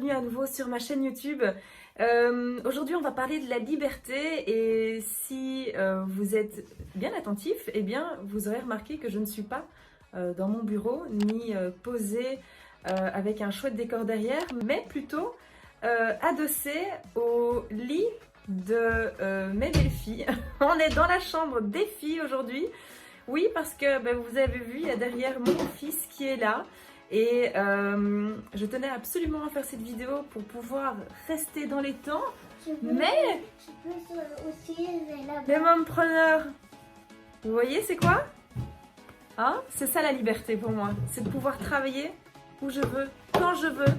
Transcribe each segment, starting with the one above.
bienvenue à nouveau sur ma chaîne YouTube. Aujourd'hui, on va parler de la liberté et si vous êtes bien attentif, eh bien, vous aurez remarqué que je ne suis pas dans mon bureau ni posée avec un chouette décor derrière, mais plutôt adossée au lit de mes belles-filles. On est dans la chambre des filles aujourd'hui. Oui, parce que vous avez vu, il y a derrière mon fils qui est là. Et je tenais absolument à faire cette vidéo pour pouvoir rester dans les temps. Mais aussi les mompreneurs, vous voyez c'est quoi? Hein? C'est ça la liberté pour moi. C'est de pouvoir travailler où je veux, quand je veux,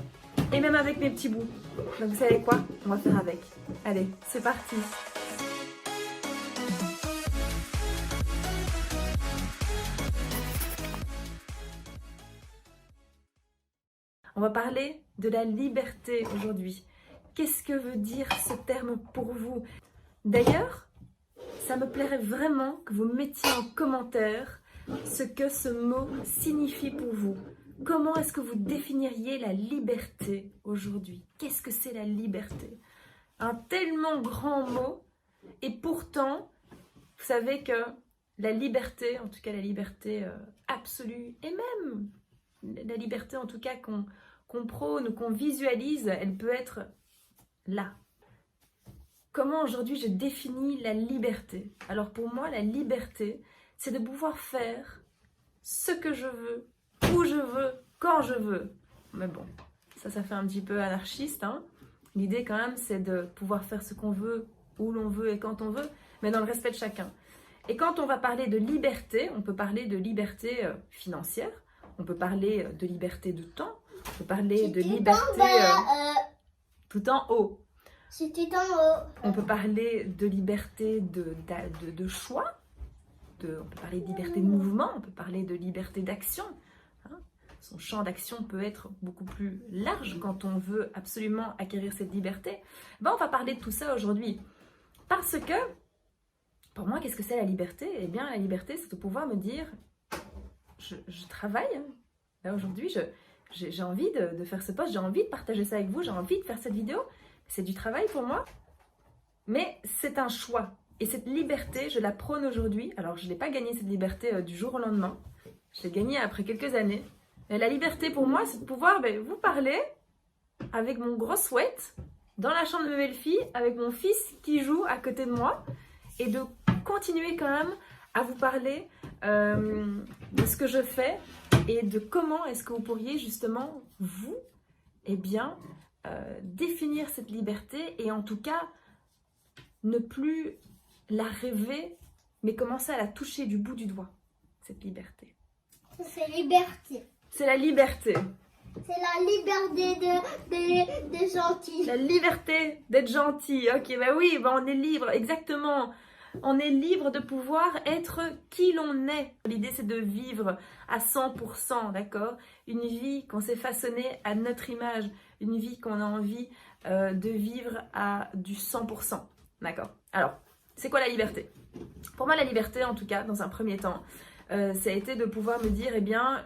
et même avec mes petits bouts. Donc vous savez quoi? On va faire avec. Allez, c'est parti! On va parler de la liberté aujourd'hui. Qu'est-ce que veut dire ce terme pour vous? D'ailleurs, ça me plairait vraiment que vous mettiez en commentaire ce que ce mot signifie pour vous. Comment est-ce que vous définiriez la liberté aujourd'hui? Qu'est-ce que c'est la liberté? Un tellement grand mot, et pourtant, vous savez que la liberté, en tout cas la liberté absolue, et même la liberté en tout cas qu'on prône ou qu'on visualise, elle peut être là. Comment aujourd'hui je définis la liberté? Alors pour moi, la liberté, c'est de pouvoir faire ce que je veux, où je veux, quand je veux. Mais bon, ça fait un petit peu anarchiste, hein. L'idée quand même, c'est de pouvoir faire ce qu'on veut, où l'on veut et quand on veut, mais dans le respect de chacun. Et quand on va parler de liberté, on peut parler de liberté financière, on peut parler de liberté de temps, on peut parler de liberté tout en haut. C'est tout en haut. On peut parler de liberté de choix, on peut parler de liberté de mouvement, on peut parler de liberté d'action. Hein. Son champ d'action peut être beaucoup plus large quand on veut absolument acquérir cette liberté. On va parler de tout ça aujourd'hui. Parce que, pour moi, qu'est-ce que c'est la liberté? Eh bien, la liberté, c'est de pouvoir me dire, je travaille. Hein. Là, aujourd'hui, j'ai envie de faire ce post, j'ai envie de partager ça avec vous, j'ai envie de faire cette vidéo. C'est du travail pour moi, mais c'est un choix. Et cette liberté, je la prône aujourd'hui. Alors, je n'ai pas gagné cette liberté du jour au lendemain. Je l'ai gagnée après quelques années. Mais la liberté pour moi, c'est de pouvoir vous parler avec mon gros sweat dans la chambre de mes belles-filles, avec mon fils qui joue à côté de moi, et de continuer quand même à vous parler de ce que je fais et de comment est-ce que vous pourriez justement, vous, définir cette liberté et en tout cas ne plus la rêver, mais commencer à la toucher du bout du doigt, cette liberté. C'est liberté. C'est la liberté. C'est la liberté de gentil. La liberté d'être gentil. Ok, oui, on est libre, exactement. On est libre de pouvoir être qui l'on est. L'idée, c'est de vivre à 100%, d'accord? Une vie qu'on s'est façonnée à notre image, une vie qu'on a envie de vivre à du 100%, d'accord? Alors, c'est quoi la liberté? Pour moi, la liberté, en tout cas, dans un premier temps, ça a été de pouvoir me dire,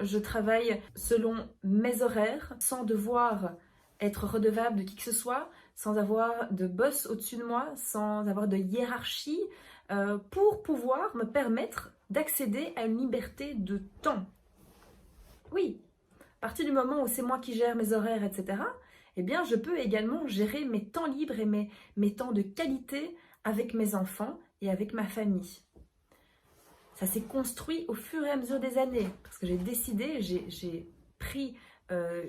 je travaille selon mes horaires, sans devoir être redevable de qui que ce soit, sans avoir de boss au-dessus de moi, sans avoir de hiérarchie, pour pouvoir me permettre d'accéder à une liberté de temps. Oui, à partir du moment où c'est moi qui gère mes horaires, etc., je peux également gérer mes temps libres et mes temps de qualité avec mes enfants et avec ma famille. Ça s'est construit au fur et à mesure des années, parce que j'ai pris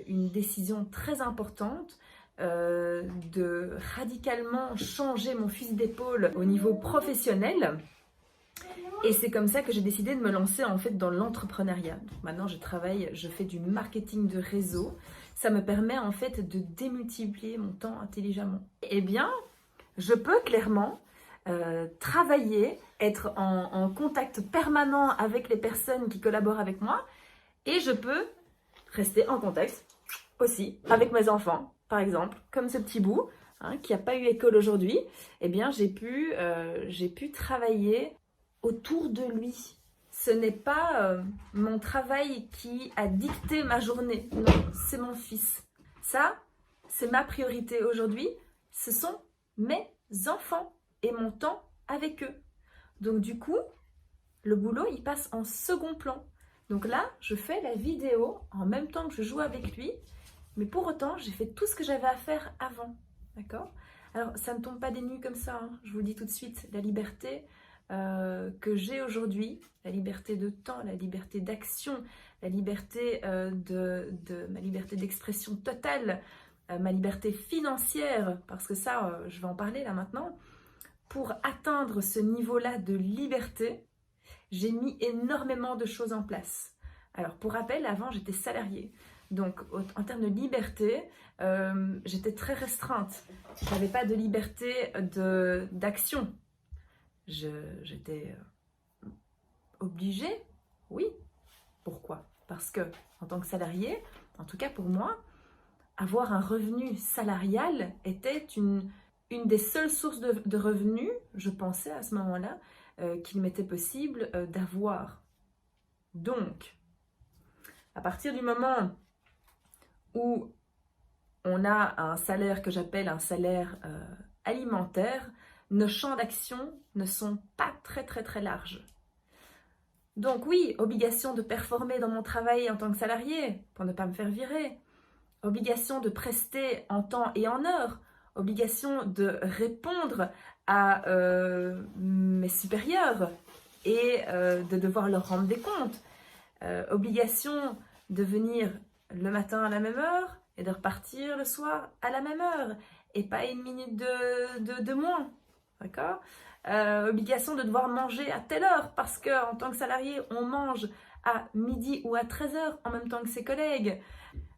une décision très importante de radicalement changer mon fusil d'épaule au niveau professionnel. Et c'est comme ça que j'ai décidé de me lancer en fait dans l'entrepreneuriat. Maintenant, je fais du marketing de réseau. Ça me permet en fait de démultiplier mon temps intelligemment. Je peux clairement travailler, être en contact permanent avec les personnes qui collaborent avec moi, et je peux rester en contact aussi avec mes enfants, par exemple, comme ce petit bout qui n'a pas eu école aujourd'hui. J'ai pu travailler autour de lui. Ce n'est pas mon travail qui a dicté ma journée, non, c'est mon fils. Ça, c'est ma priorité aujourd'hui, ce sont mes enfants et mon temps avec eux. Donc du coup, le boulot, il passe en second plan. Donc là, je fais la vidéo en même temps que je joue avec lui, mais pour autant, j'ai fait tout ce que j'avais à faire avant. D'accord? Alors, ça ne tombe pas des nues comme ça, hein. Je vous le dis tout de suite, la liberté que j'ai aujourd'hui, la liberté de temps, la liberté d'action, la liberté ma liberté d'expression totale, ma liberté financière, parce que ça, je vais en parler là maintenant, pour atteindre ce niveau-là de liberté, j'ai mis énormément de choses en place. Alors, pour rappel, avant, j'étais salariée. Donc, en termes de liberté, j'étais très restreinte. Je n'avais pas de liberté d'action. J'étais obligée, oui. Pourquoi? Parce que, en tant que salariée, en tout cas pour moi, avoir un revenu salarial était une des seules sources de revenus, je pensais à ce moment-là, qu'il m'était possible d'avoir. Donc, à partir du moment où on a un salaire que j'appelle un salaire alimentaire, nos champs d'action ne sont pas très larges. Donc oui, obligation de performer dans mon travail en tant que salarié pour ne pas me faire virer, obligation de prester en temps et en heure, obligation de répondre à mes supérieurs et de devoir leur rendre des comptes, obligation de venir le matin à la même heure et de repartir le soir à la même heure et pas une minute de moins, d'accord? Obligation de devoir manger à telle heure parce qu'en tant que salarié, on mange à midi ou à 13h en même temps que ses collègues.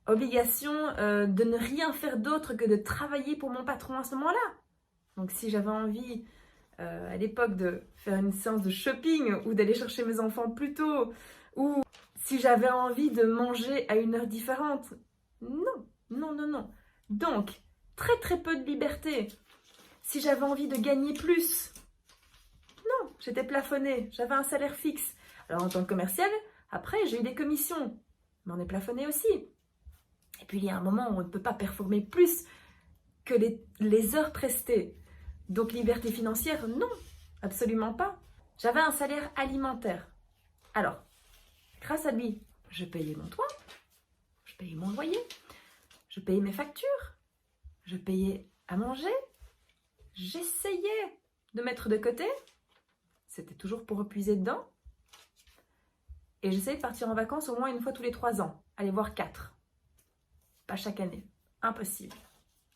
Obligation de ne rien faire d'autre que de travailler pour mon patron à ce moment-là. Donc si j'avais envie à l'époque de faire une séance de shopping ou d'aller chercher mes enfants plus tôt, ou si j'avais envie de manger à une heure différente, non. Donc, très peu de liberté. Si j'avais envie de gagner plus, non, j'étais plafonnée, j'avais un salaire fixe. Alors en tant que commercial, après j'ai eu des commissions, mais on est plafonné aussi. Et puis il y a un moment où on ne peut pas performer plus que les heures prestées. Donc liberté financière, non, absolument pas. J'avais un salaire alimentaire. Alors, grâce à lui, je payais mon toit, je payais mon loyer, je payais mes factures, je payais à manger, j'essayais de mettre de côté, c'était toujours pour repuiser dedans, et j'essayais de partir en vacances au moins une fois tous les 3 ans, aller voir 4. Pas chaque année. Impossible.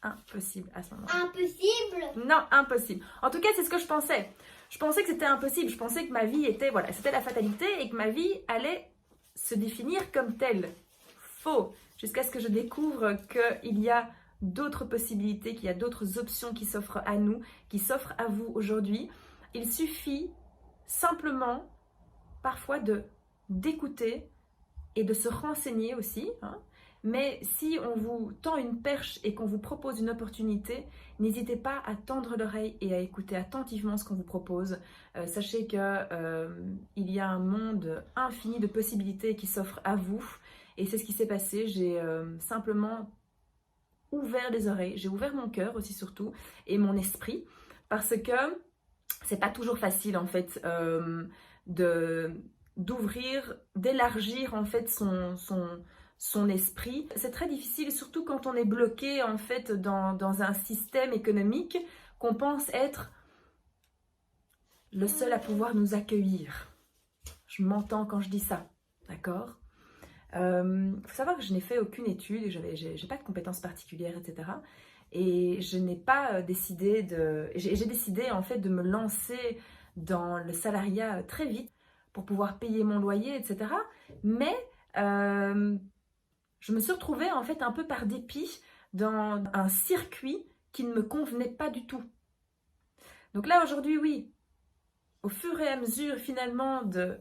Impossible à ce moment-là. Impossible? Non, impossible. En tout cas, c'est ce que je pensais. Je pensais que c'était impossible. Je pensais que ma vie était, voilà, c'était la fatalité et que ma vie allait se définir comme telle. Faux. Jusqu'à ce que je découvre qu'il y a d'autres possibilités, qu'il y a d'autres options qui s'offrent à nous, qui s'offrent à vous aujourd'hui. Il suffit simplement, parfois, d'écouter et de se renseigner aussi, hein. Mais si on vous tend une perche et qu'on vous propose une opportunité, n'hésitez pas à tendre l'oreille et à écouter attentivement ce qu'on vous propose. Sachez qu'il y a un monde infini de possibilités qui s'offrent à vous. Et c'est ce qui s'est passé. J'ai simplement ouvert les oreilles, j'ai ouvert mon cœur aussi surtout, et mon esprit, parce que c'est pas toujours facile en fait d'ouvrir, d'élargir en fait son esprit. C'est très difficile, surtout quand on est bloqué en fait dans un système économique qu'on pense être le seul à pouvoir nous accueillir. Je m'entends quand je dis ça, d'accord? Faut savoir que je n'ai fait aucune étude, j'ai pas de compétences particulières, etc. Et je n'ai pas décidé j'ai décidé en fait de me lancer dans le salariat très vite pour pouvoir payer mon loyer, etc. Mais je me suis retrouvée en fait un peu par dépit dans un circuit qui ne me convenait pas du tout. Donc là aujourd'hui, oui, au fur et à mesure finalement de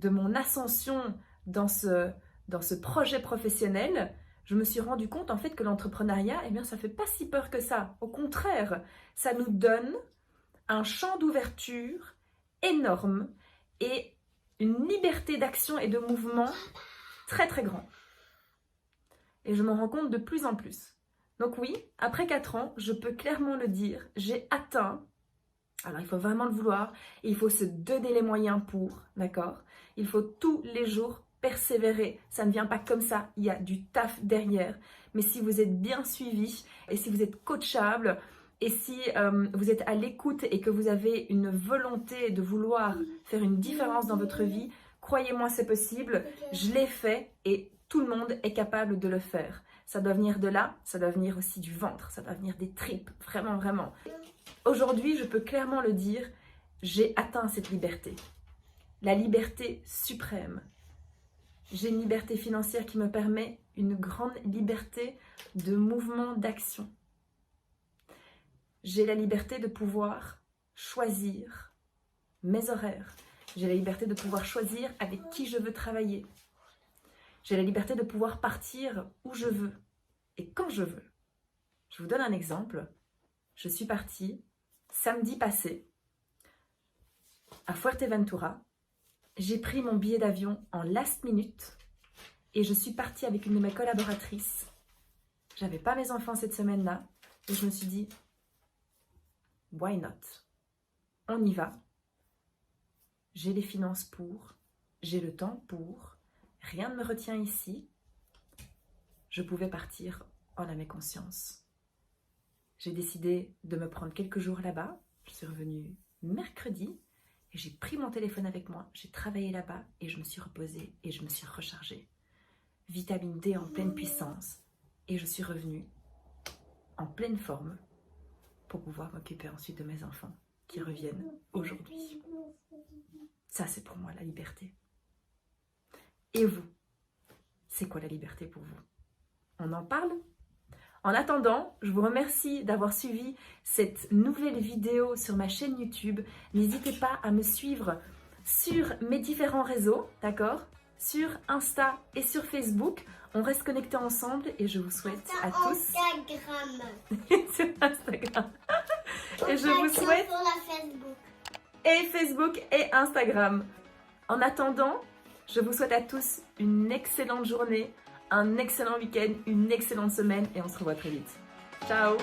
mon ascension dans ce projet professionnel, je me suis rendu compte en fait que l'entrepreneuriat, eh bien, ça fait pas si peur que ça. Au contraire, ça nous donne un champ d'ouverture énorme et une liberté d'action et de mouvement très très grand. Et je m'en rends compte de plus en plus. Donc oui, après 4 ans, je peux clairement le dire, j'ai atteint. Alors il faut vraiment le vouloir, et il faut se donner les moyens pour, d'accord? Il faut tous les jours persévérer, ça ne vient pas comme ça, il y a du taf derrière. Mais si vous êtes bien suivi, et si vous êtes coachable, et si vous êtes à l'écoute et que vous avez une volonté de vouloir faire une différence dans votre vie, croyez-moi, c'est possible, je l'ai fait et tout le monde est capable de le faire. Ça doit venir de là, ça doit venir aussi du ventre, ça doit venir des tripes, vraiment, vraiment. Aujourd'hui, je peux clairement le dire, j'ai atteint cette liberté. La liberté suprême. J'ai une liberté financière qui me permet une grande liberté de mouvement, d'action. J'ai la liberté de pouvoir choisir mes horaires. J'ai la liberté de pouvoir choisir avec qui je veux travailler. J'ai la liberté de pouvoir partir où je veux et quand je veux. Je vous donne un exemple. Je suis partie samedi passé à Fuerteventura. J'ai pris mon billet d'avion en last minute et je suis partie avec une de mes collaboratrices. J'avais pas mes enfants cette semaine-là et je me suis dit why not? On y va. J'ai les finances pour, j'ai le temps pour, rien ne me retient ici. Je pouvais partir en âme et conscience. J'ai décidé de me prendre quelques jours là-bas. Je suis revenue mercredi et j'ai pris mon téléphone avec moi. J'ai travaillé là-bas et je me suis reposée et je me suis rechargée. Vitamine D en pleine puissance. Et je suis revenue en pleine forme pour pouvoir m'occuper ensuite de mes enfants qui reviennent aujourd'hui. Ça, c'est pour moi la liberté. Et vous, c'est quoi la liberté pour vous? On en parle? En attendant, je vous remercie d'avoir suivi cette nouvelle vidéo sur ma chaîne YouTube. N'hésitez pas à me suivre sur mes différents réseaux, d'accord? Sur Insta et sur Facebook. On reste connectés ensemble et je vous souhaite à tous... sur Instagram. Et je vous souhaite... Sur la Facebook. Et Facebook et Instagram. En attendant, je vous souhaite à tous une excellente journée, un excellent week-end, une excellente semaine et on se revoit très vite. Ciao!